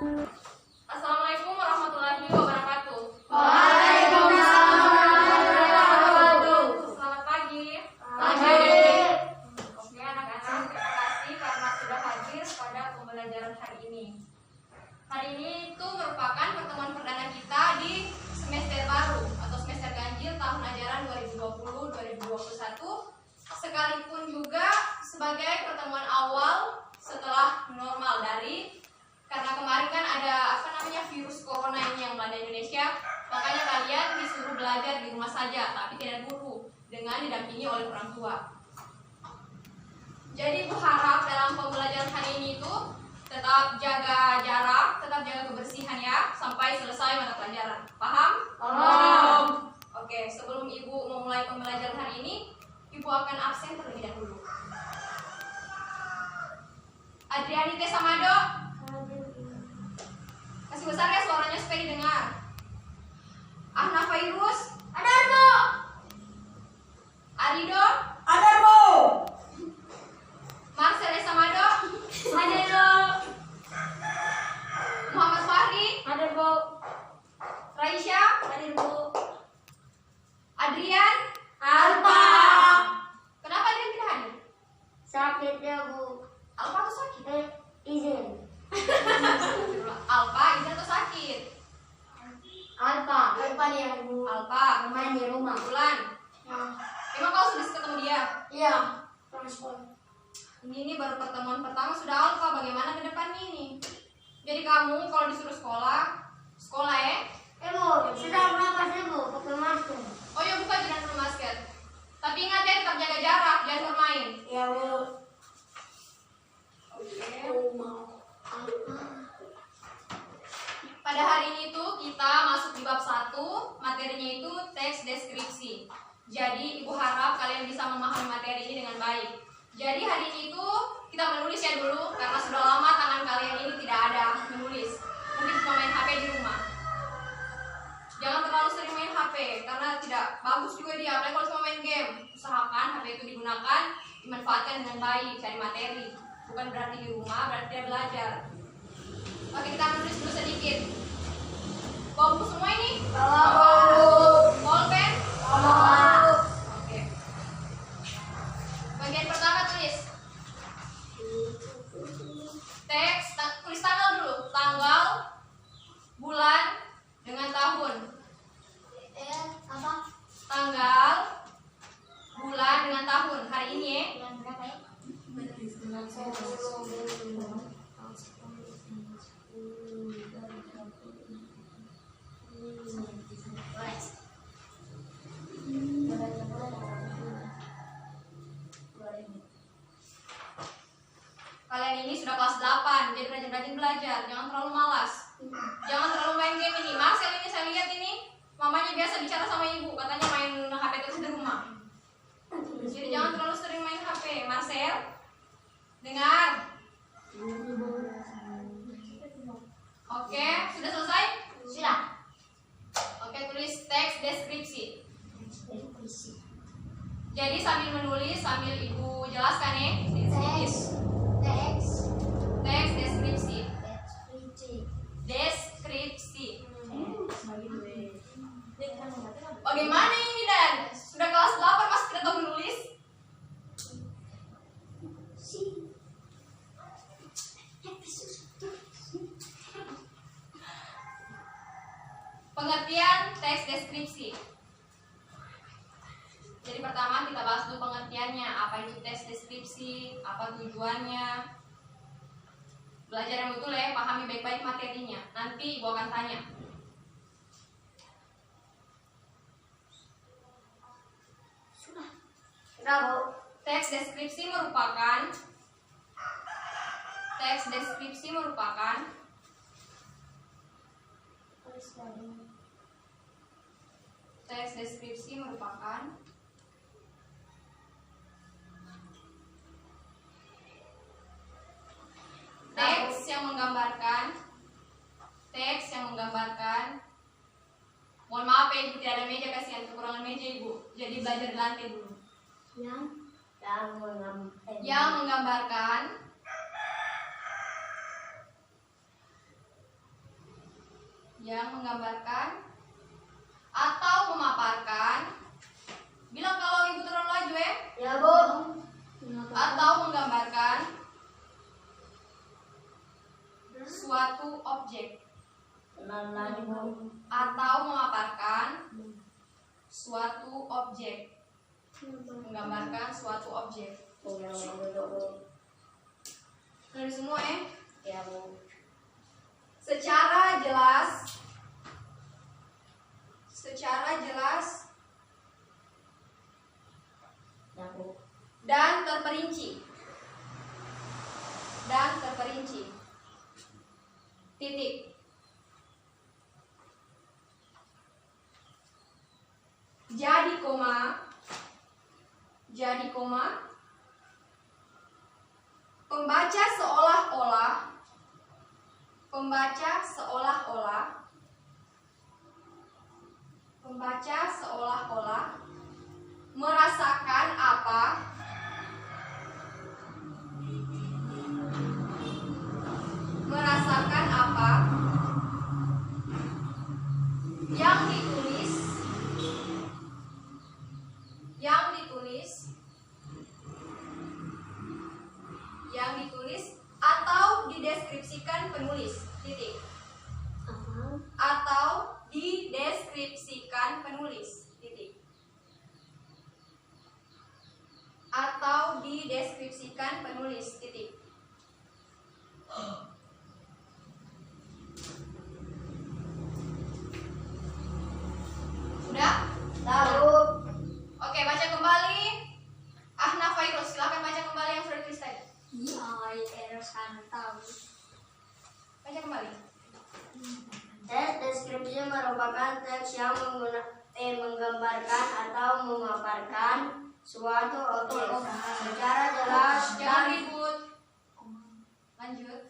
Assalamualaikum warahmatullahi wabarakatuh. Waalaikumsalam warahmatullahi wabarakatuh. Selamat pagi. Pagi. Oke anak-anak, terima kasih karena sudah hadir pada pembelajaran hari ini. Hari ini itu merupakan pertemuan perdana kita di semester baru atau semester ganjil tahun ajaran 2020-2021, sekalipun juga sebagai pertemuan awal setelah normal dari karena kemarin kan ada virus corona ini yang melanda Indonesia, makanya kalian disuruh belajar di rumah saja tapi tidak guru dengan didampingi oleh orang tua. Jadi Bu harap dalam pembelajaran hari ini itu tetap jaga jarak, tetap jaga kebersihan ya sampai selesai mata pelajaran. Paham? Paham. Oke, sebelum Ibu memulai pembelajaran hari ini, Ibu akan absen terlebih dahulu. Adriani Teh Samado, kasih besar ya suaranya supaya didengar. Ahna Fairuz, Ada Bu. Arido, Ada Bu. Marcel Samado, Ada Bu. Muhammad Fahri, Ada Bu. Raisya, Ada Bu. Adrian. Alpa. Kenapa Adrian tidak hadir? Sakit ya Bu. Alpa atau sakit? Izin. Alpa izin atau sakit? Alpa. Alpa dia Bu. Alpa Main di rumah. bulan. Emang kau sudah ketemu dia? Iya. Transport. Ini baru pertemuan pertama sudah Alpa. Bagaimana ke depannya ini? Jadi kamu kalau disuruh sekolah ya? Bu, sudah berapa sih Bu? Pakai masker. Oh ya bukan, jangan perlu masker. Tapi ingat ya tetap jaga jarak, jangan bermain. Ya Bu. Oke. Mau apa? Pada hari ini tuh kita masuk di bab 1, materinya itu teks deskripsi. Jadi Ibu harap kalian bisa memahami materi ini dengan baik. Jadi hari ini tuh kita menulis ya dulu, karena sudah lama tangan kalian ini tidak ada menulis. Mungkin cuma main HP di rumah. Jangan terlalu sering main HP, karena tidak bagus juga dia. Apalagi kalau cuma main game. Usahakan HP itu digunakan, dimanfaatkan dengan baik, cari materi. Bukan berarti di rumah, berarti dia belajar. Oke, kita menulis dulu sedikit. Bawa buku semua ini? Bolpen? Oke. Bagian pertama tulis. Teks, tulis tanggal dulu. Tanggal, bulan, dengan tahun. Apa? Tanggal, bulan, dengan tahun. Hari ini ya. Bulan berapa ya? Kalian ini sudah kelas 8, jadi rajin-rajin belajar. Jangan terlalu malas. Jangan terlalu main game ini. Marcel ini saya lihat ini, mamanya biasa bicara sama ibu, katanya main HP terus di rumah. Jadi jangan terlalu sering main HP. Marcel, dengar. Oke, sudah selesai? Sudah. Oke, tulis teks deskripsi. Jadi sambil menulis, sambil ibu jelaskan ya. Teks. Teks deskripsi. Deskripsi. Deskripsi. Bagaimana? Bagaimana ini Dan? Sudah kelas 8 masih tidak tahu menulis? Pengertian teks deskripsi. Jadi pertama kita bahas dulu pengertiannya. Apa itu teks deskripsi? Apa tujuannya? Belajar yang betul ya, pahami baik-baik materinya. Nanti ibu akan tanya. Sudah Bu. Teks deskripsi merupakan teks yang menggambarkan. Mohon maaf ya ibu, tidak ada meja, kasihan kekurangan meja ibu. Jadi belajar di lantai dulu. Yang menggambarkan yang menggambarkan atau memaparkan. Bilang kalau ibu terlalu laju ya. Ya, Bu. Atau menggambarkan suatu objek. Lagi, Bu. Atau memaparkan suatu objek. Menggambarkan suatu objek. Dari semua ya. Ya, Bu. Secara jelas Ya, Bu. dan terperinci. Titik. Jadi koma, pembaca seolah-olah merasakan apa yang ditulis atau dideskripsikan penulis. Titik. Atau dideskripsikan penulis. Titik. Atau dideskripsikan penulis. Titik. Sudah? Tahu. Oke, baca kembali. Ahna Fairuz, silakan baca kembali yang sudah ditulis tadi. Baca kembali. Teks deskripsi merupakan teks yang menggambarkan atau memaparkan suatu objek secara jelas Jangan ribut. Lanjut.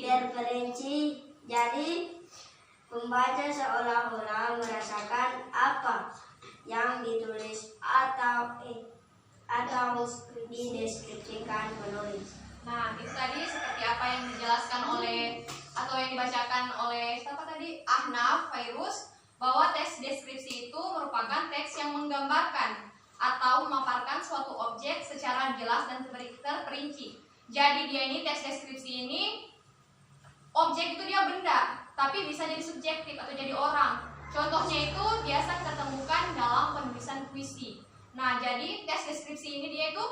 terperinci. Jadi pembaca seolah-olah merasakan apa yang ditulis atau dideskripsikan penulis. Nah, itu tadi seperti apa yang dijelaskan oleh atau yang dibacakan oleh siapa tadi? Ahnaf Fairuz, bahwa teks deskripsi itu merupakan teks yang menggambarkan atau memaparkan suatu objek secara jelas dan terperinci. Jadi dia ini teks deskripsi ini, objek itu dia benda, tapi bisa jadi subjektif atau jadi orang. Contohnya itu biasa kita temukan dalam penulisan puisi. Nah, jadi teks deskripsi ini dia itu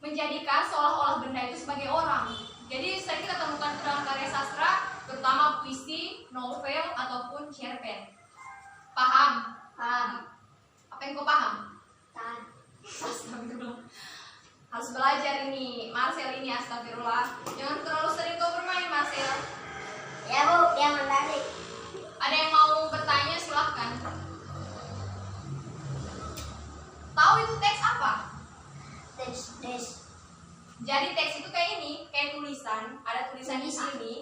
menjadikan seolah-olah benda itu sebagai orang. Jadi sering kita temukan dalam karya sastra, terutama puisi, novel, ataupun cerpen. Paham? Paham. Apa yang kau paham? Tahan. Astagfirullah. Harus belajar ini, Marcel ini, astagfirullah. Jangan terlalu sering kau bermain, Marcel. Ya, Bu, yang menarik. Ada yang mau bertanya, silahkan. Tahu itu teks apa? Teks Jadi teks itu kayak ini, kayak tulisan. Ada tulisan di sini.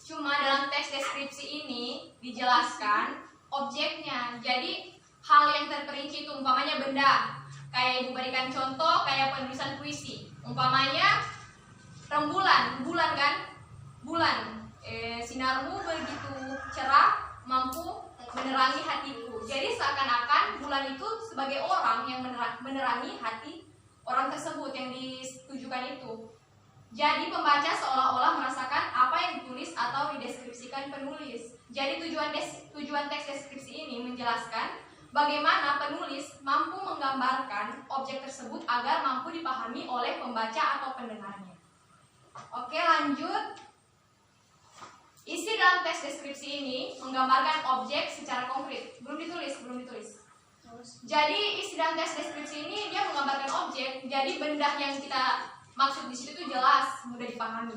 Cuma dalam teks deskripsi ini dijelaskan objeknya. Jadi hal yang terperinci itu umpamanya benda. Kayak ibu berikan contoh kayak penulisan puisi. Umpamanya rembulan, bulan kan? Bulan. Sinarmu begitu cerah, mampu menerangi hatiku. Jadi seakan-akan bulan itu sebagai orang yang menerangi hati orang tersebut yang ditujukan itu. Jadi pembaca seolah-olah merasakan apa yang ditulis atau dideskripsikan penulis. Jadi tujuan teks deskripsi ini menjelaskan bagaimana penulis mampu menggambarkan objek tersebut agar mampu dipahami oleh pembaca atau pendengarnya. Oke, lanjut. Isi dalam teks deskripsi ini menggambarkan objek secara konkret. Belum ditulis. Jadi isi dalam teks deskripsi ini dia menggambarkan objek. Jadi benda yang kita maksud di situ itu jelas, mudah dipahami.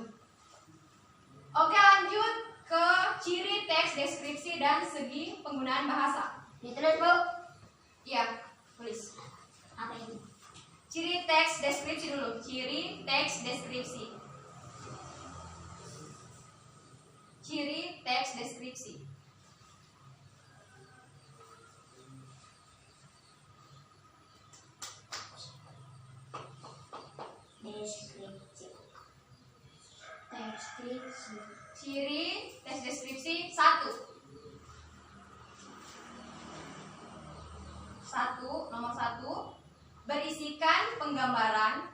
Oke, lanjut ke ciri teks deskripsi dan segi penggunaan bahasa. Ditulis, Bu. Iya, tulis. Apa ini? Ciri teks deskripsi dulu. Ciri teks deskripsi. Ciri teks deskripsi. Deskripsi. Ciri teks deskripsi 1. Nomor 1, berisikan penggambaran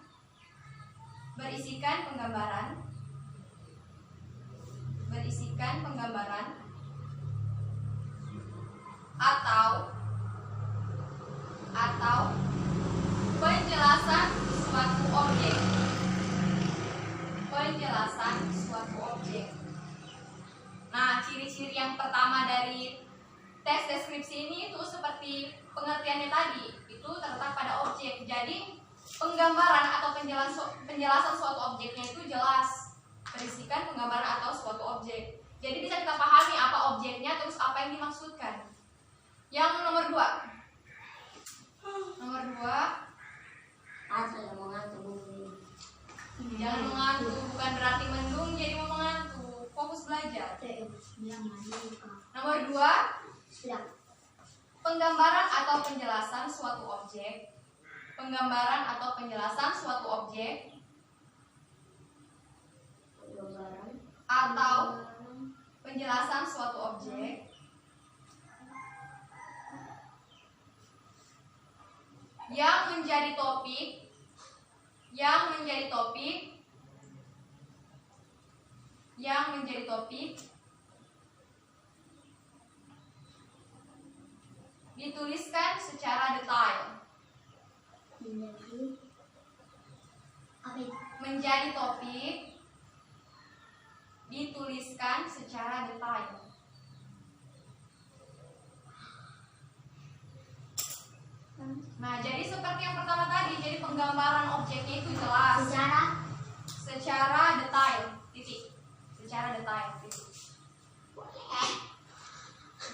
atau penjelasan suatu objek. Nah, ciri-ciri yang pertama dari teks deskripsi ini itu seperti pengertiannya tadi, itu terletak pada objek. Jadi penggambaran atau penjelasan suatu objeknya itu jelas, berisikan penggambaran atau suatu objek. Jadi bisa kita pahami apa objeknya, terus apa yang dimaksudkan. Yang nomor 2, jangan mengantuk, bukan berarti mendung jadi mau mengantuk, fokus belajar. Nomor 2, penggambaran atau penjelasan suatu objek. Yang menjadi topik dituliskan secara detail. Menjadi topik dituliskan secara detail. Nah, jadi seperti yang pertama tadi, jadi penggambaran objeknya itu jelas secara detail.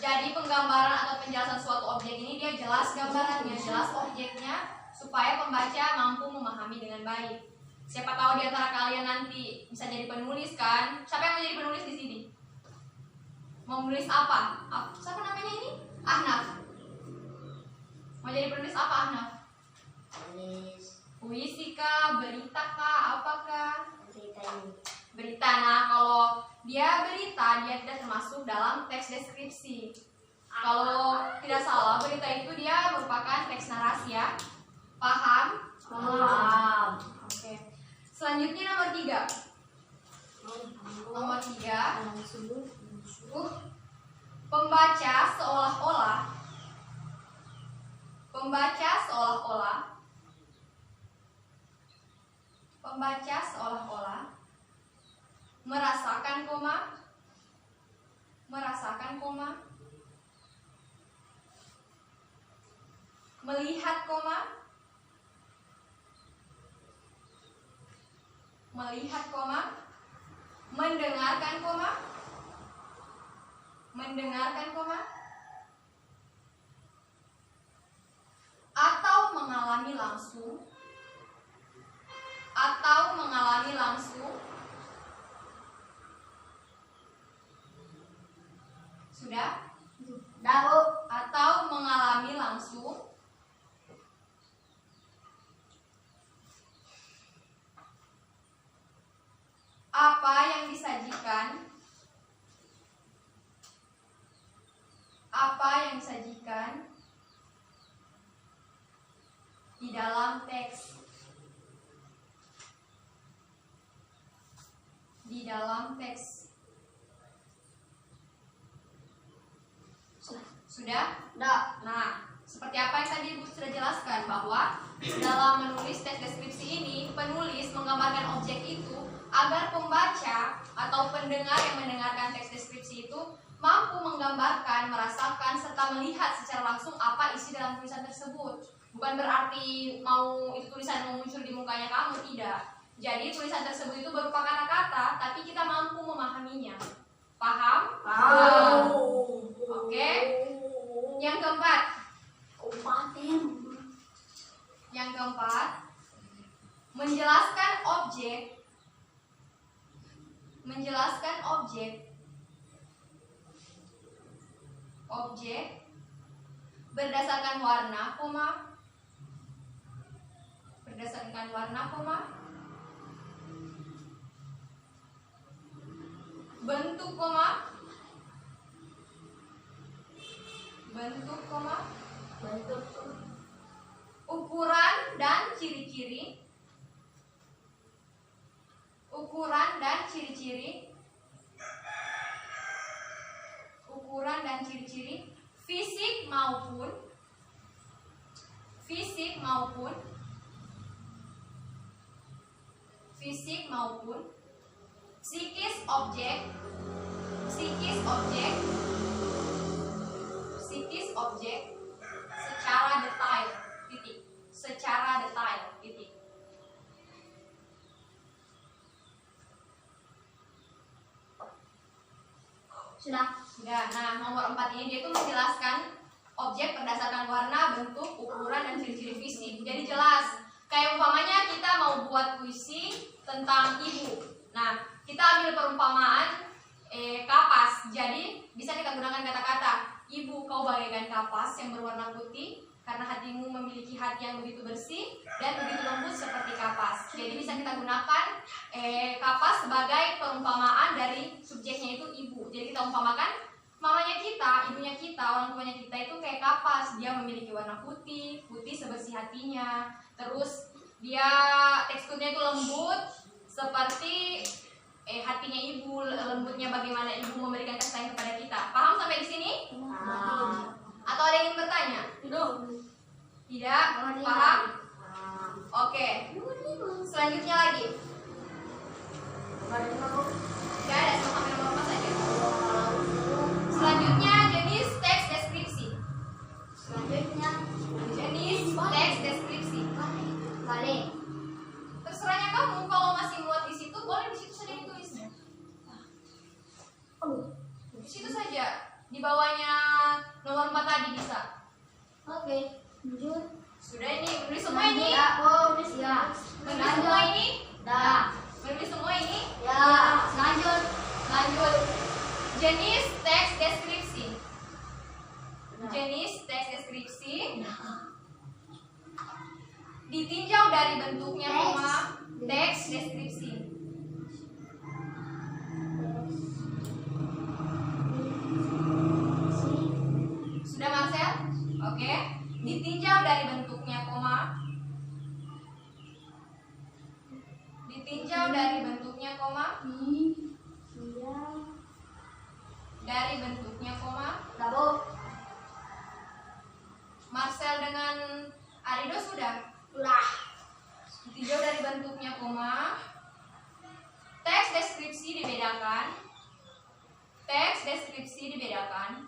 Jadi penggambaran atau penjelasan suatu objek ini dia jelas gambarannya, jelas objeknya, supaya pembaca mampu memahami dengan baik. Siapa tahu di antara kalian nanti bisa jadi penulis kan? Siapa yang mau jadi penulis di sini? Mau menulis apa? Siapa namanya ini? Ahnaf. Mau jadi penulis apa, Ahnaf? Puisi kah, berita kah, apakah? Berita. Nah, kalau dia berita, dia tidak termasuk dalam teks deskripsi. Kalau tidak salah, berita itu dia merupakan teks narasi ya. Paham? Oke. Selanjutnya nomor 3. Pembaca seolah-olah merasakan melihat mendengarkan atau mengalami langsung. Sudah? Atau mengalami langsung apa yang disajikan di dalam teks. Sudah? Nah, seperti apa yang tadi Ibu sudah jelaskan, bahwa dalam menulis teks deskripsi ini, penulis menggambarkan objek itu agar pembaca atau pendengar yang mendengarkan teks deskripsi itu mampu menggambarkan, merasakan, serta melihat secara langsung apa isi dalam tulisan tersebut. Bukan berarti mau itu tulisan mau muncul di mukanya kamu, tidak. Jadi tulisan tersebut itu berupa kata-kata, tapi kita mampu memahaminya. Paham? Oke. Yang keempat, menjelaskan objek berdasarkan warna, bentuk koma, bentuk koma, bentuk, ukuran dan ciri-ciri, ukuran dan ciri-ciri, ukuran dan ciri-ciri, fisik maupun fisik maupun fisik maupun psikis objek, psikis objek, psikis objek secara detail, titik, secara detail, titik. sudah. Sudah. Nah, nomor 4 ini dia tuh menjelaskan objek berdasarkan warna, bentuk, ukuran, dan ciri-ciri fisik. Jadi jelas. Kayak umpamanya kita mau buat puisi tentang ibu. Nah, kita ambil perumpamaan kapas. Jadi bisa kita gunakan kata-kata, ibu kau bagaikan kapas yang berwarna putih karena hatimu memiliki hati yang begitu bersih dan begitu lembut seperti kapas. Jadi bisa kita gunakan kapas sebagai perumpamaan dari subjeknya itu ibu. Jadi kita umpamakan mamanya kita, ibunya kita, orang tuanya kita itu kayak kapas. Dia memiliki warna putih, putih sebersih hatinya. Terus dia teksturnya itu lembut seperti hatinya ibu, lembutnya bagaimana ibu memberikan kasih sayang kepada kita. Paham sampai di sini? Atau ada yang ingin bertanya? Tidak? Paham? Oke. Selanjutnya lagi. Tidak ada, sampai nomor 4 saja. Selanjutnya jenis teks deskripsi. Selanjutnya, Jenis teks deskripsi. balik. Terserahnya kamu, kalau masih muat di situ boleh di situ saja ditulisnya. Di situ saja. Di bawahnya nomor 4 tadi bisa. Oke, lanjut. Sudah ini, menulis semua ini. Ya, oh, ya. Menulis semua ini. Dah. Menulis semua ini. Ya, lanjut. Lanjut. Jenis teks deskripsi. Jenis teks deskripsi ditinjau dari bentuknya, koma, teks deskripsi. Sudah Marcel? Oke. Ditinjau dari bentuknya, koma. Ditinjau dari bentuknya, koma. Dari bentuknya, koma. Bravo. Marcel dengan Arido sudah. Ulah. Ditinjau dari bentuknya, koma. Teks deskripsi dibedakan. Teks deskripsi dibedakan.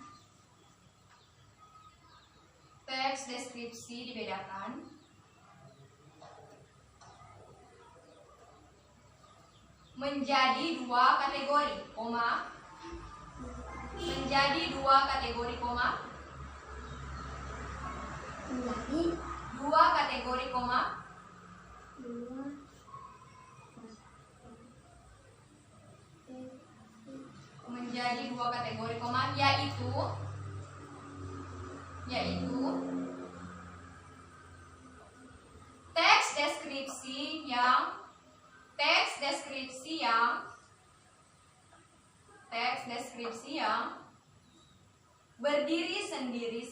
Teks deskripsi dibedakan. Menjadi 2 kategori, koma. Menjadi 2 kategori, koma. Menjadi 2 kategori, koma. dua. Menjadi 2 kategori, koma, yaitu teks deskripsi yang berdiri sendiri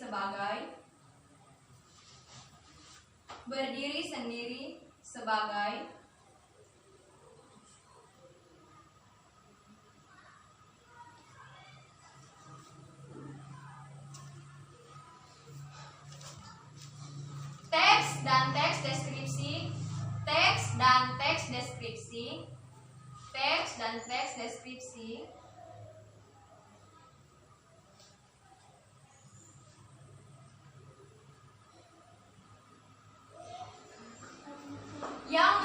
sebagai teks dan teks deskripsi yang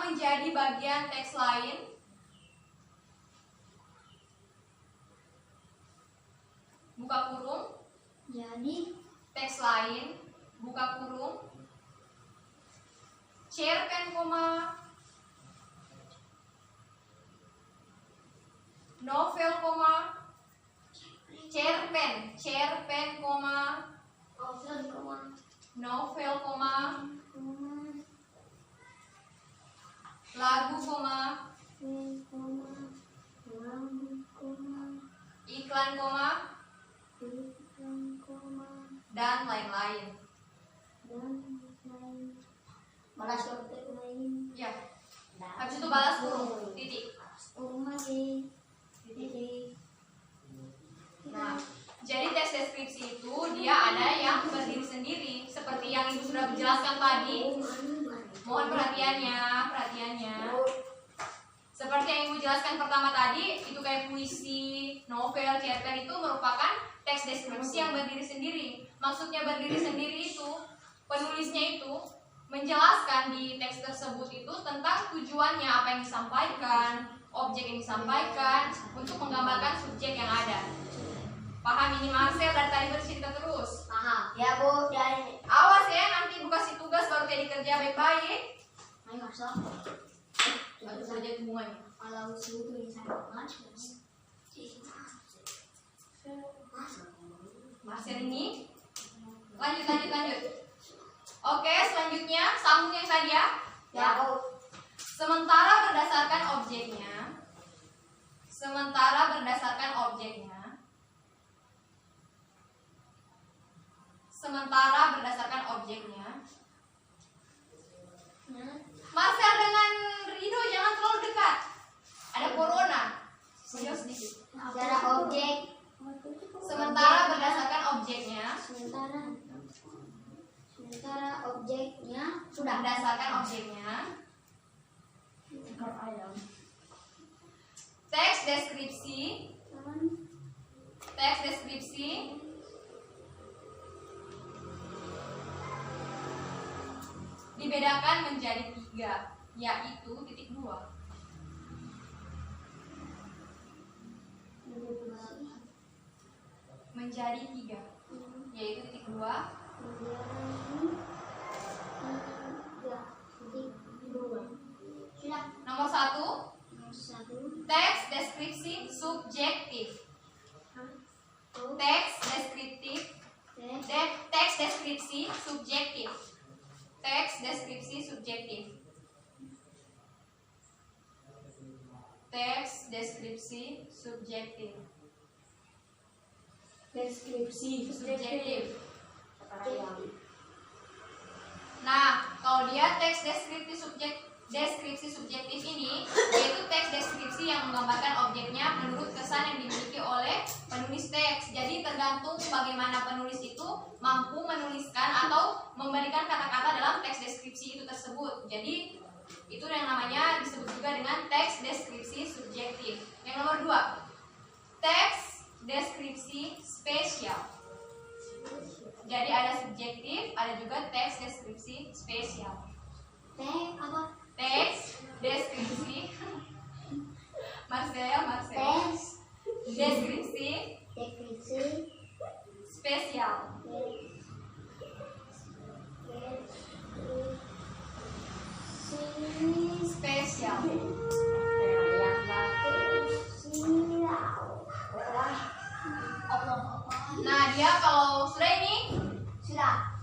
menjadi bagian teks lain, buka kurung, Jadi teks lain, buka kurung, cerpen, koma, novel, koma, cerpen, koma, novel, novel, koma, lagu, koma, iklan, koma, dan lain-lain. Balas lain. Ya. Habis itu balas huruf, titik. Nah, jadi teks deskripsi itu dia ada yang berdiri sendiri, seperti yang Ibu sudah menjelaskan tadi. Mohon perhatiannya. Seperti yang Ibu jelaskan pertama tadi, itu kayak puisi, novel, cerpen itu merupakan teks deskripsi yang berdiri sendiri. Maksudnya berdiri sendiri itu, penulisnya itu menjelaskan di teks tersebut itu tentang tujuannya, apa yang disampaikan, objek yang disampaikan, untuk menggambarkan subjek yang ada. Paham ini Marcel dari tadi bercerita terus? Paham. Ya Bu, dari Awas ya, nanti Ibu kasih tugas baru kayak dikerja baik-baik. Ayo masuk. Baru saja hubungannya. Kalau suhu tulisan masuk. Marcel ini lanjut. Oke, selanjutnya sambung yang tadi ya. Ya Bu. Sementara berdasarkan objeknya. Marcel dengan Rido jangan terlalu dekat. Ada corona. Jauh sedikit. Secara objek. Sementara berdasarkan objeknya. Sementara objeknya Sudah berdasarkan objeknya. Teks deskripsi dibedakan menjadi 3, yaitu titik 2. Menjadi 3, yaitu titik 2. Nomor 1, teks deskripsi subjektif. Teks deskripsi subjektif. Nah, kalau dia teks deskripsi subjektif ini, yaitu teks deskripsi yang menggambarkan objeknya menurut kesan yang dimiliki oleh penulis teks. Jadi tergantung bagaimana penulis itu mampu menuliskan atau memberikan kata-kata dalam teks deskripsi itu tersebut. Jadi itu yang namanya disebut juga dengan teks deskripsi subjektif. Yang nomor 2, teks deskripsi spesial. Jadi ada subjektif, ada juga teks deskripsi spesial. Teks deskripsi Marcel deskripsi spesial. Nah, dia kalau sudah ini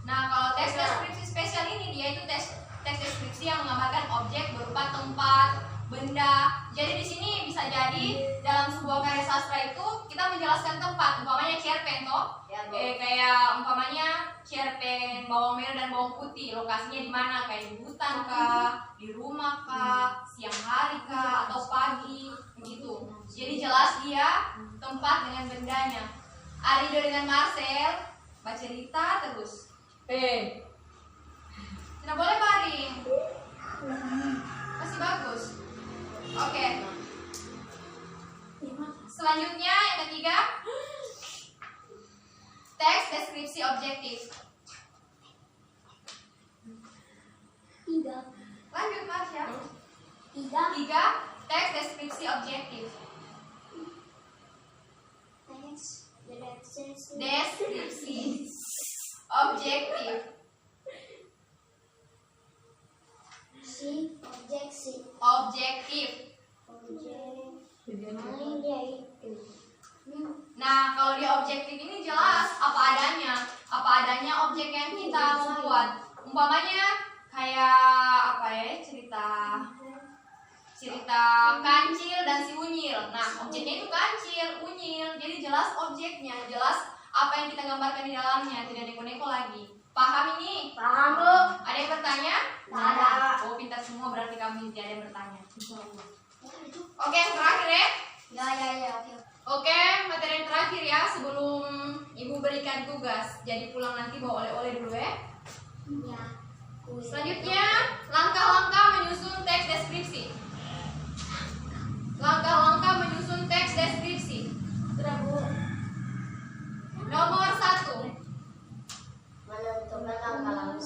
Nah, kalau teks deskripsi spesial ini dia itu teks deskripsi yang menggambarkan objek berupa tempat, benda. Jadi di sini bisa jadi dalam sebuah karya sastra itu kita menjelaskan tempat, umpamanya cerpen toh. Kayak umpamanya cerpen bawang merah dan bawang putih, lokasinya di mana? Kayak di hutan kah, di rumah kah, siang hari kah, atau pagi, begitu. Jadi jelas dia tempat dengan bendanya. Arido dengan Marcel bercerita terus. Tidak boleh baring. Masih bagus. Oke. Selanjutnya yang ketiga, teks deskripsi objektif. Lanjut Mas ya. 3, teks deskripsi objektif. Deskripsi objektif. Nah, kalau di objektif ini jelas apa adanya objek yang kita buat. Umpamanya kayak apa ya, cerita cerita kancil dan si unyil. Nah, objeknya itu kancil, unyil, jadi jelas objeknya, jelas apa yang kita gambarkan di dalamnya, tidak neko-neko lagi. Paham ini? Paham, Bu. Ada yang bertanya? Tidak ada. Oh, pintar semua berarti kami tidak ada yang bertanya. Oke, yang terakhir ya. Ya, oke. Oke, materi yang terakhir ya sebelum Ibu berikan tugas. Jadi pulang nanti bawa oleh-oleh dulu ya. Ya. Selanjutnya, langkah-langkah menyusun teks deskripsi. Langkah-langkah menyusun teks deskripsi. Sudah, Bu. Nomor 1. Menentukan langkah-langkah.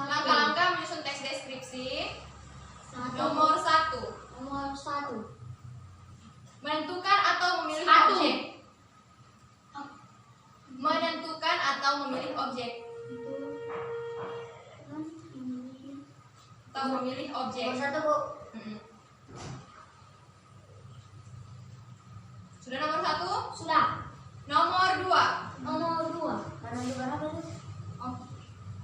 Langkah-langkah menyusun teks deskripsi. Nomor 1. Nomor 1. Menentukan atau memilih Satu. objek. Menentukan atau memilih objek. Atau memilih objek. Nomor 1, Bu. Mm-mm. Sudah nomor 1? Sudah. Nomor 2. Nomor 2. Menentukan apa, Bu?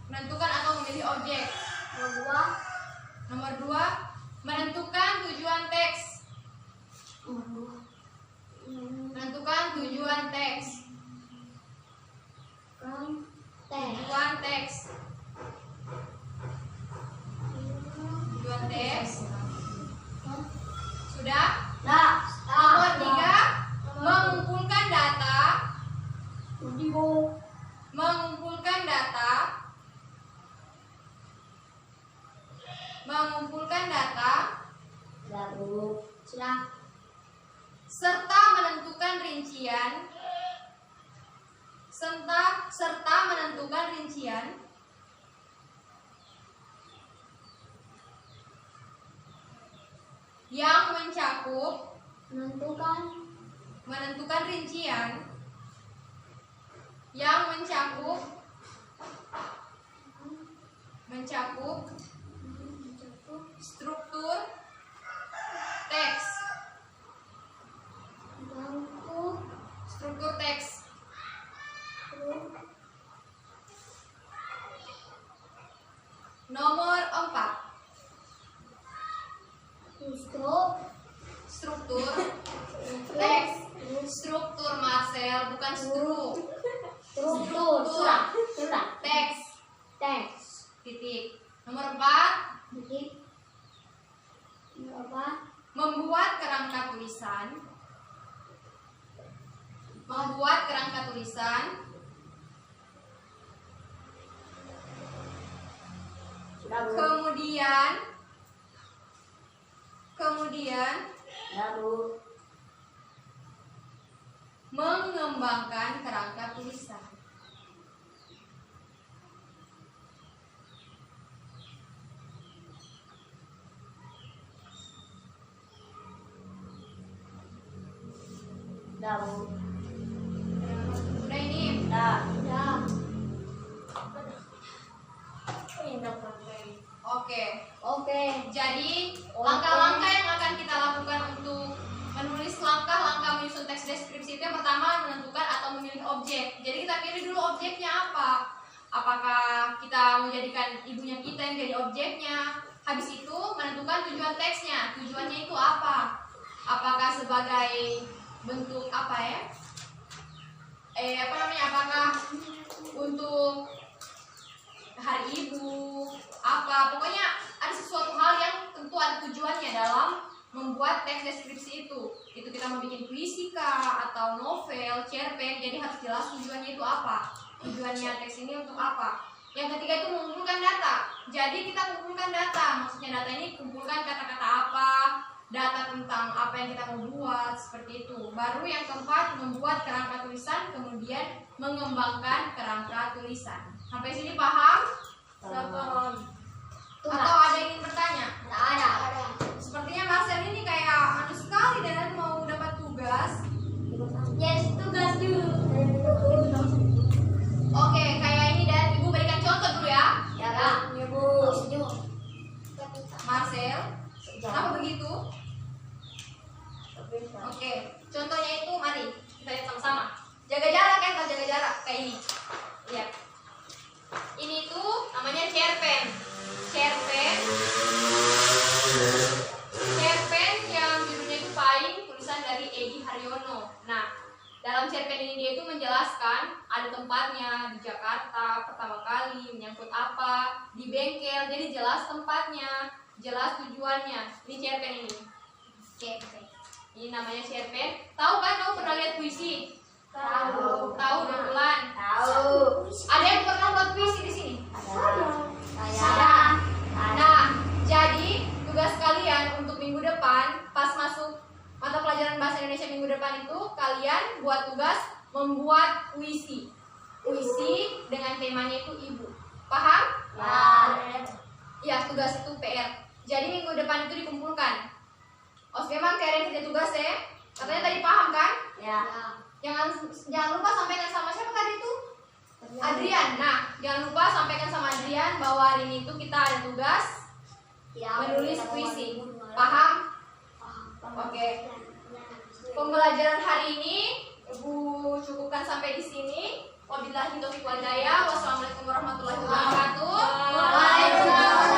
Menentukan atau memilih objek. Nomor 2. Nomor 2. Menentukan tujuan teks. Nomor 2. Menentukan tujuan teks. Tujuan teks. Tujuan teks. Sudah? Nah, Nomor 3. Mengumpulkan data. Mengumpulkan data. Mengumpulkan data. Sudah, Bu. Sudah. Serta menentukan rincian. Serta menentukan rincian. Yang mencakup. Menentukan rincian. Yang mencakup struktur teks. Struktur teks. Nomor 4. Struktur teks. Struktur Marcel, bukan struk. Sudah. Teks. Teks. Titik. Nomor 4. Titik. Nomor apa? Membuat kerangka tulisan. Membuat kerangka tulisan. Sudah, Bu. Kemudian Sudah, Bu. mengembangkan kerangka tulisan. Sudah, Bu. Udah ini. Sudah. Oke. Jadi langkah-langkah yang akan kita lakukan untuk menulis langkah-langkah menyusun teks deskripsi itu yang pertama menentukan atau memilih objek. Jadi kita pilih dulu objeknya apa. Apakah kita menjadikan ibunya kita yang jadi objeknya. Habis itu menentukan tujuan teksnya. Tujuannya itu apa? Apakah sebagai bentuk apa ya? Apakah untuk hari ibu? Apa? Pokoknya ada sesuatu hal yang tentu ada tujuannya dalam membuat teks deskripsi itu. Itu kita mau bikin puisi kah atau novel, cerpen, jadi harus jelas tujuannya itu apa. Tujuannya teks ini untuk apa. Yang ketiga itu mengumpulkan data. Jadi kita kumpulkan data. Maksudnya data ini kumpulkan kata-kata apa, data tentang apa yang kita mau buat, seperti itu. Baru yang keempat membuat kerangka tulisan, kemudian mengembangkan kerangka tulisan. Sampai sini paham? Paham. Atau ada yang ingin bertanya? Tidak ada. Sepertinya Marcel ini kayak anu sekali dan mau dapat tugas. Yes, tugas dulu. Oke, kayak ini dan Ibu berikan contoh dulu ya. Ya, Kak. Ya, Bu. Marcel, kenapa begitu? Oke, contohnya itu mari kita lihat sama-sama. Jaga jarak kan, kalau jaga jarak kayak ini. Lihat. Ini tuh namanya cerpen. Cerpen Edi Haryono. Nah, dalam cerpen ini dia itu menjelaskan ada tempatnya di Jakarta pertama kali, menyangkut apa, di bengkel, jadi jelas tempatnya, jelas tujuannya. Ini cerpen ini. Cerpen. Ini namanya cerpen. Tahu kan? Kamu pernah lihat puisi? Tahu. Tahu Bulan? Tahu. Ada yang pernah buat puisi di sini? Saya. Nah, jadi tugas kalian untuk minggu depan pas masuk mata pelajaran bahasa Indonesia minggu depan itu kalian buat tugas membuat puisi. Puisi dengan temanya itu ibu. Paham? Ya, tugas itu PR. Jadi minggu depan itu dikumpulkan. Memang kalian kerja tugas ya. Katanya tadi paham kan? Ya. Jangan lupa sampaikan sama siapa tadi itu? Adrian. Nah, jangan lupa sampaikan sama Adrian bahwa hari ini itu kita ada tugas menulis puisi. Paham? Oke. Pembelajaran hari ini Ibu cukupkan sampai di sini. Wabillahi taufiq wal hidayah. Wassalamualaikum warahmatullahi wabarakatuh. Waalaikumsalam.